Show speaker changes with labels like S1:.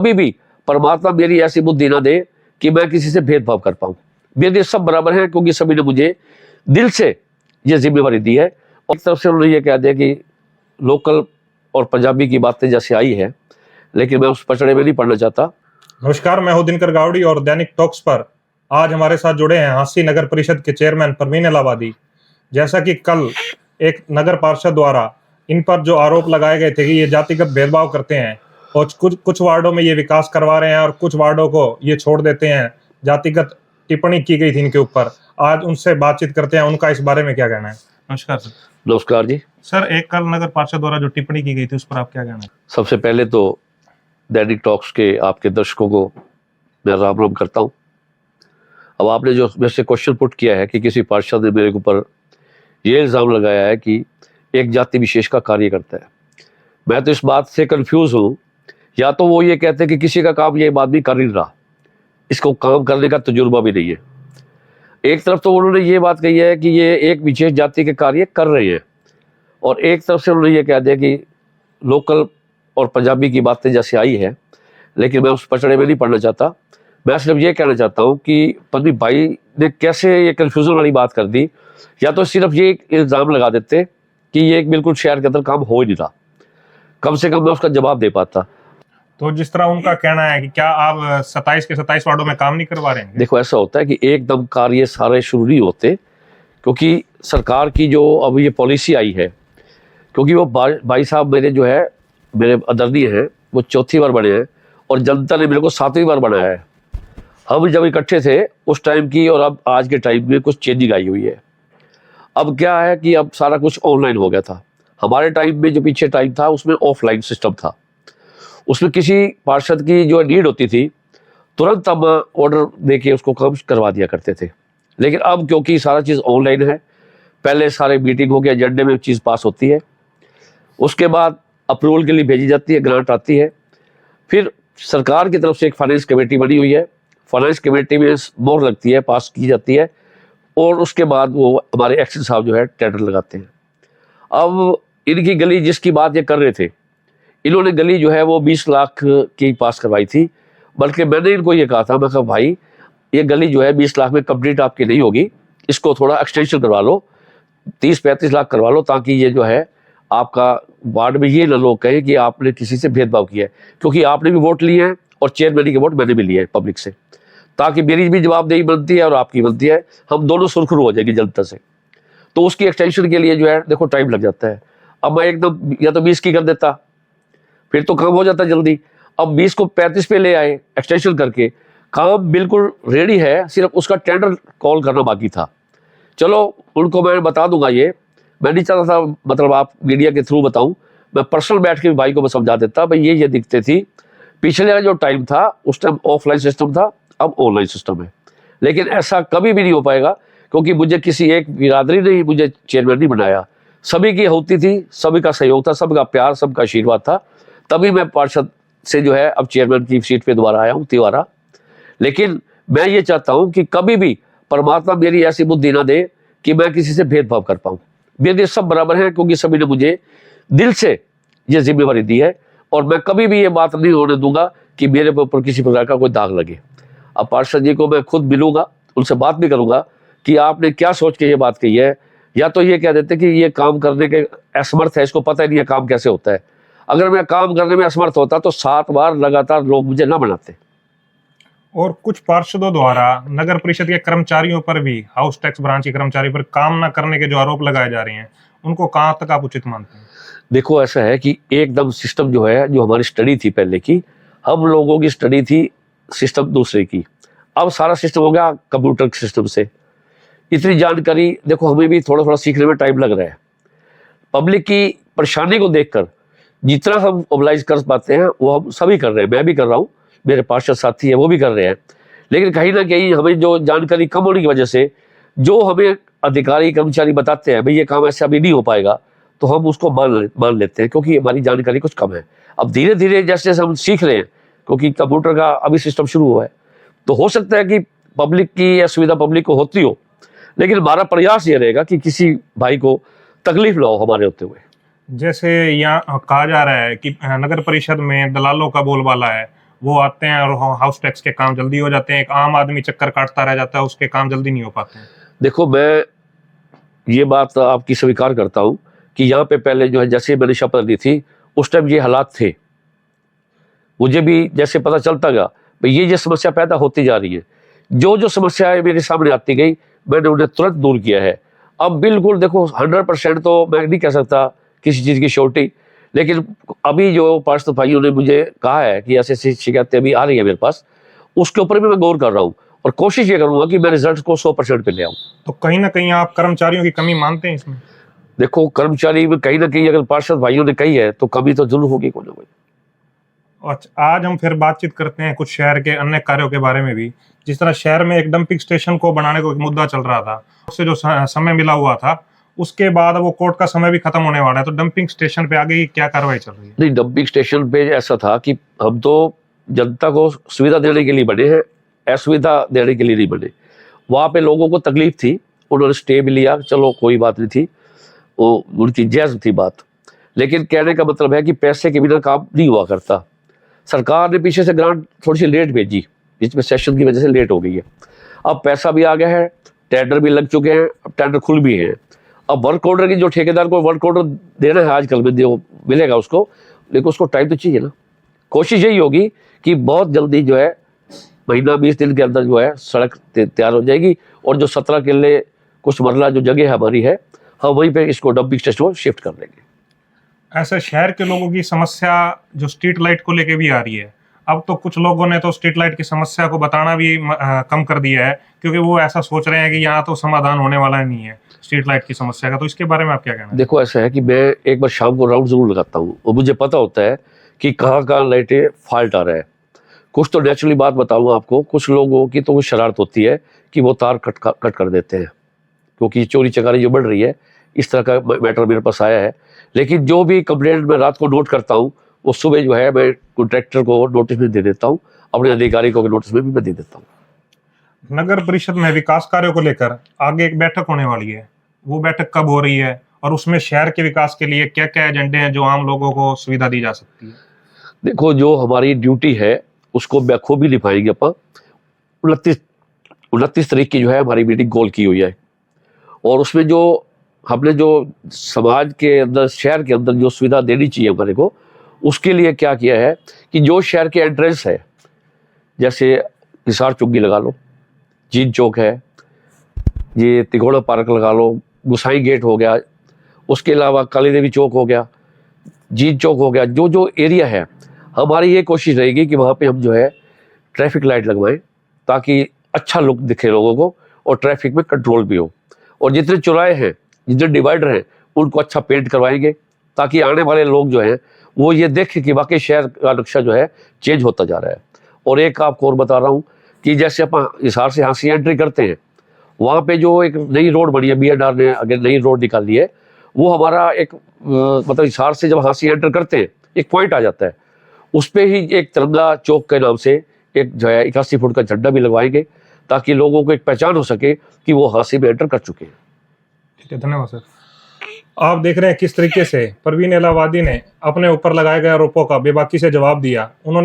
S1: कभी भी परमात्मा मेरी ऐसी बुद्धि ना दे कि मैं किसी से भेदभाव कर पाऊं। मेरे सब बराबर हैं, क्योंकि सभी ने मुझे दिल से ये जिम्मेवारी दी है। और एक तरफ से उन्होंने ये कह दिया कि लोकल और पंजाबी की बातें जैसे आई है, लेकिन मैं उस पचड़े में नहीं पड़ना चाहता।
S2: नमस्कार, मैं हूं दिनकर गावड़ी और दैनिक टॉक्स पर आज हमारे साथ जुड़े हैं हांसी नगर परिषद के चेयरमैन परवीन इलाहाबादी। जैसा कि कल एक नगर पार्षद द्वारा इन पर जो आरोप लगाए गए थे कि ये जातिगत भेदभाव करते हैं और कुछ वार्डों में ये विकास करवा रहे हैं और कुछ वार्डों को ये छोड़ देते हैं, जातिगत टिप्पणी की गई थी इनके ऊपर। आज उनसे बातचीत करते हैं, उनका इस बारे में क्या कहना है। नमस्कार सर।
S1: नमस्कार जी।
S2: सर, एक कल नगर पार्षद द्वारा जो टिप्पणी की गई थी उस पर आप क्या कहना है।
S1: सबसे पहले तो दैनिक टॉक्स के आपके दर्शकों को मैं राम राम करता हूँ। अब आपने जो मेरे से क्वेश्चन पुट किया है कि किसी पार्षद ने मेरे ऊपर ये इल्ज़ाम लगाया है कि एक जाति विशेष का कार्य करता है, मैं तो इस बात से कंफ्यूज हूँ। या तो वो ये कहते हैं कि किसी का काम ये आदमी कर नहीं रहा, इसको काम करने का तजुर्बा भी नहीं है। एक तरफ तो उन्होंने ये बात कही है कि ये एक विशेष जाति के कार्य कर रहे हैं, और एक तरफ से उन्होंने ये कह दिया कि लोकल और पंजाबी की बातें जैसे आई है, लेकिन मैं उस पचड़े में नहीं पड़ना चाहता। मैं सिर्फ ये कहना चाहता हूँ कि पन्नी भाई ने कैसे ये कन्फ्यूजन वाली बात कर दी। या तो सिर्फ ये इल्ज़ाम लगा देते कि ये एक बिल्कुल शहर के अंदर काम हो ही नहीं रहा, कम से कम मैं उसका जवाब दे पाता।
S2: तो जिस तरह उनका कहना है कि क्या आप 27 के 27 वार्डों में काम नहीं करवा रहे हैं।
S1: देखो, ऐसा होता है कि एकदम कार्य सारे शुरू नहीं होते, क्योंकि सरकार की जो अब ये पॉलिसी आई है, क्योंकि वो भाई साहब मेरे जो है मेरे आदरणीय हैं, वो चौथी बार बने हैं और जनता ने मेरे को 7वीं बार बनाया है। हम जब इकट्ठे थे उस टाइम की और अब आज के टाइम में कुछ चेंजिंग आई हुई है। अब क्या है कि अब सारा कुछ ऑनलाइन हो गया था। हमारे टाइम में जो पीछे टाइम था उसमें ऑफलाइन सिस्टम था। उसमें किसी पार्षद की जो नीड होती थी तुरंत हम ऑर्डर देके उसको काम करवा दिया करते थे। लेकिन अब क्योंकि सारा चीज़ ऑनलाइन है, पहले सारे मीटिंग हो के एजेंडे में चीज़ पास होती है, उसके बाद अप्रूवल के लिए भेजी जाती है, ग्रांट आती है, फिर सरकार की तरफ से एक फाइनेंस कमेटी बनी हुई है, फाइनेंस कमेटी में मोहर लगती है, पास की जाती है, और उसके बाद वो हमारे एक्शन साहब जो है टेंडर लगाते हैं। अब इनकी गली जिसकी बात ये कर रहे थे, इन्होंने गली जो है वो 20 लाख की पास करवाई थी। बल्कि मैंने इनको ये कहा था, मैं कहा भाई ये गली जो है 20 लाख में कंप्लीट आपकी नहीं होगी, इसको थोड़ा एक्सटेंशन करवा लो, 30-35 लाख करवा लो, ताकि ये जो है आपका वार्ड में ये ना लोग कहें कि आपने किसी से भेदभाव किया है। क्योंकि आपने भी वोट लिए हैं और चेयरमैन के वोट मैंने भी लिए हैं पब्लिक से, ताकि मेरी भी जवाबदेही बनती है और आपकी बनती है, हम दोनों सुरखरू हो जाएगी जनता से। तो उसकी एक्सटेंशन के लिए जो है देखो टाइम लग जाता है। अब मैं एकदम या तो 20 की कर देता, फिर तो काम हो जाता जल्दी। अब 20 को 35 पे ले आए एक्सटेंशन करके, काम बिल्कुल रेडी है, सिर्फ उसका टेंडर कॉल करना बाकी था। चलो उनको मैं बता दूंगा, ये मैं नहीं चाहता था मतलब आप मीडिया के थ्रू बताऊं, मैं पर्सनल बैठ के भाई को मैं समझा देता भाई ये दिखते थी। पिछले जो टाइम था उस टाइम ऑफलाइन सिस्टम था, अब ऑनलाइन सिस्टम है। लेकिन ऐसा कभी भी नहीं हो पाएगा, क्योंकि मुझे किसी एक बिरादरी ने मुझे चेयरमैन नहीं बनाया, सभी की होती थी, सभी का सहयोग था, सबका प्यार, सबका आशीर्वाद था, तभी मैं पार्षद से जो है अब चेयरमैन की सीट पे दोबारा आया हूँ, तिवारा। लेकिन मैं ये चाहता हूँ कि कभी भी परमात्मा मेरी ऐसी बुद्धि ना दे कि मैं किसी से भेदभाव कर पाऊँ। मेरे सब बराबर हैं, क्योंकि सभी ने मुझे दिल से ये जिम्मेवारी दी है, और मैं कभी भी ये बात नहीं होने दूंगा कि मेरे ऊपर किसी प्रकार का कोई दाग लगे। अब पार्षद जी को मैं खुद मिलूंगा, उनसे बात भी करूंगा कि आपने क्या सोच के ये बात कही है। या तो ये कह देते कि ये काम करने के असमर्थ है, इसको पता ही नहीं है काम कैसे होता है। अगर मैं काम करने में असमर्थ होता तो 7 बार लगातार लोग मुझे ना बनाते।
S2: और कुछ पार्षदों द्वारा नगर परिषद के कर्मचारियों पर भी, हाउस टैक्स ब्रांच के कर्मचारी पर काम न करने के जो आरोप लगाए जा रहे हैं, उनको कहाँ तक आप उचित मानते हैं।
S1: देखो, ऐसा है कि एकदम सिस्टम जो है, जो हमारी स्टडी थी पहले की, हम लोगों की स्टडी थी सिस्टम दूसरे की, अब सारा सिस्टम हो गया कंप्यूटर सिस्टम से। इतनी जानकारी देखो हमें भी थोड़ा थोड़ा सीखने में टाइम लग रहा है। पब्लिक की परेशानी को देखकर जितना हम मोबिलाइज कर पाते हैं वो हम सभी कर रहे हैं, मैं भी कर रहा हूँ, मेरे पार्षद साथी है वो भी कर रहे हैं। लेकिन कहीं ना कहीं हमें जो जानकारी कम होने की वजह से जो हमें अधिकारी कर्मचारी बताते हैं भाई ये काम ऐसे अभी नहीं हो पाएगा, तो हम उसको मान लेते हैं, क्योंकि हमारी जानकारी कुछ कम है। अब धीरे धीरे जैसे जैसे हम सीख रहे हैं, क्योंकि कंप्यूटर का अभी सिस्टम शुरू हुआ है, तो हो सकता है कि पब्लिक की असुविधा पब्लिक को होती हो, लेकिन हमारा प्रयास ये रहेगा कि किसी भाई को तकलीफ ना हो हमारे होते हुए।
S2: जैसे यहाँ कहा जा रहा है कि नगर परिषद में दलालों का बोलबाला है वो आते हैं और हाउस टैक्स के काम जल्दी हो जाते हैं, एक आम आदमी चक्कर काटता रह जाता है, उसके काम जल्दी नहीं हो पाते हैं।
S1: देखो, मैं ये बात आपकी स्वीकार करता हूँ कि यहाँ पे पहले जो है, जैसे मैंने शपथ ली थी उस टाइम ये हालात थे। मुझे भी जैसे पता चलता गया भाई ये समस्या पैदा होती जा रही है, जो समस्याएं मेरे सामने आती गई मैंने उन्हें तुरंत दूर किया है। अब बिल्कुल देखो 100% तो मैं नहीं कह सकता किसी चीज़ की श्योरिटी, लेकिन अभी जो पार्षद भाइयों ने मुझे कहा है कि ऐसी ऐसी शिकायतें अभी आ रही है मेरे पास, उसके ऊपर भी मैं गौर कर रहा हूँ और कोशिश ये करूंगा कि मैं रिजल्ट को 100% पे ले आऊँ।
S2: तो कहीं ना कहीं आप कर्मचारियों की कमी मानते हैं इसमें?
S1: देखो, कर्मचारी में कहीं ना कहीं अगर पार्षद भाइयों ने कही है तो कमी तो जरूर होगी कोई ना कोई।
S2: अच्छा, आज हम फिर बातचीत करते हैं कुछ शहर के अन्य कार्यों के बारे में भी। जिस तरह शहर में एक डंपिंग स्टेशन को बनाने को एक मुद्दा चल रहा था, उससे जो समय मिला हुआ था, उसके बाद वो कोर्ट का समय भी खत्म होने वाला है, तो डंपिंग स्टेशन पे आगे की क्या कार्रवाई चल रही है?
S1: नहीं, डंपिंग स्टेशन पे ऐसा था कि हम तो जनता को सुविधा देने के लिए बने हैं, असुविधा देने के लिए नहीं बने। वहाँ पे लोगों को तकलीफ थी, उन्होंने स्टे भी लिया, चलो कोई बात नहीं थी, वो उनकी जायज़ थी बात। लेकिन कहने का मतलब है कि पैसे के बिना काम नहीं हुआ करता। सरकार ने पीछे से ग्रांट थोड़ी सी लेट भेजी, बीच में सेशन की वजह से लेट हो गई है। अब पैसा भी आ गया है, टेंडर भी लग चुके हैं, अब टेंडर खुल भी हैं। अब वर्क ऑर्डर की जो ठेकेदार को वर्क ऑर्डर देना है आजकल में जो मिलेगा उसको, लेकिन उसको टाइम तो चाहिए ना। कोशिश यही होगी कि बहुत जल्दी जो है महीना 20 दिन के अंदर जो है सड़क तैयार हो जाएगी और जो 17 किले कुछ मरला जो जगह हमारी है, हम वहीं पे इसको डंपिंग स्टेशन को शिफ्ट कर देंगे।
S2: ऐसे शहर के लोगों की समस्या जो स्ट्रीट लाइट को लेके भी आ रही है, अब तो कुछ लोगों ने तो स्ट्रीट लाइट की समस्या को बताना भी कम कर दिया है, क्योंकि वो ऐसा सोच रहे हैं कि यहाँ तो समाधान होने वाला नहीं है स्ट्रीट लाइट की समस्या का। तो इसके बारे में आप क्या कहना है?
S1: देखो, ऐसा है कि मैं एक बार शाम को राउंड जरूर लगाता हूँ और मुझे पता होता है कि कहाँ कहाँ लाइटें फॉल्ट आ रहा है। कुछ तो नेचुरली बात बताऊँगा आपको, कुछ लोगों की तो शरारत होती है कि वो तार कट कर देते हैं, क्योंकि चोरी चकारी जो बढ़ रही है, इस तरह का मैटर मेरे पास आया है। लेकिन जो भी कंप्लेंट मैं रात को नोट करता हूँ वो सुबह जो है मैं कॉन्ट्रैक्टर को नोटिस में दे देता हूँ, अपने अधिकारी को नोटिस में भी मैं दे देता हूँ।
S2: नगर परिषद में विकास कार्यों को लेकर आगे एक बैठक होने वाली है, वो बैठक कब हो रही है और उसमें शहर के विकास के लिए क्या क्या एजेंडे हैं जो आम लोगों को सुविधा दी जा सकती है?
S1: देखो, जो हमारी ड्यूटी है उसको बखूबी निभाएंगे अपन। 29 तारीख की जो है हमारी मीटिंग कॉल की हुई है और उसमें जो हमने जो समाज के अंदर, शहर के अंदर जो सुविधा देनी चाहिए हमारे को, उसके लिए क्या किया है कि जो शहर के एंट्रेंस है, जैसे निसार चुंगी लगा लो, जीन चौक है, ये तिकोड़ा पार्क लगा लो, गुसाई गेट हो गया, उसके अलावा काली देवी चौक हो गया, जीन चौक हो गया, जो जो एरिया है, हमारी ये कोशिश रहेगी कि वहाँ पे हम जो है ट्रैफिक लाइट लगवाएं ताकि अच्छा लुक दिखे लोगों को और ट्रैफिक में कंट्रोल भी हो। और जितने चौराहे हैं, जितने डिवाइडर हैं, उनको अच्छा पेंट करवाएंगे ताकि आने वाले लोग जो हैं वो ये देखें कि वाकई शहर का नक्शा जो है चेंज होता जा रहा है। और एक आपको और बता रहा हूँ कि जैसे अपन हिसार से हाँसी एंट्री करते हैं, वहाँ पे जो एक नई रोड बनी है, BNR ने अगर नई रोड निकाली है, वो हमारा एक मतलब हिसार से जब हाँसी एंटर करते हैं एक पॉइंट आ जाता है, उस पर ही एक तिरंगा चौक के नाम से एक जो है 81 फुट का झंडा भी लगवाएंगे ताकि लोगों को एक पहचान हो सके कि वो हाँसी में एंटर कर चुके हैं।
S2: ठीक है, धन्यवाद सर। आप देख रहे हैं किस तरीके से परवीन इलाहाबादी ने अपने ऊपर लगाए गए आरोपों का बेबाकी से जवाब दिया। उन्होंने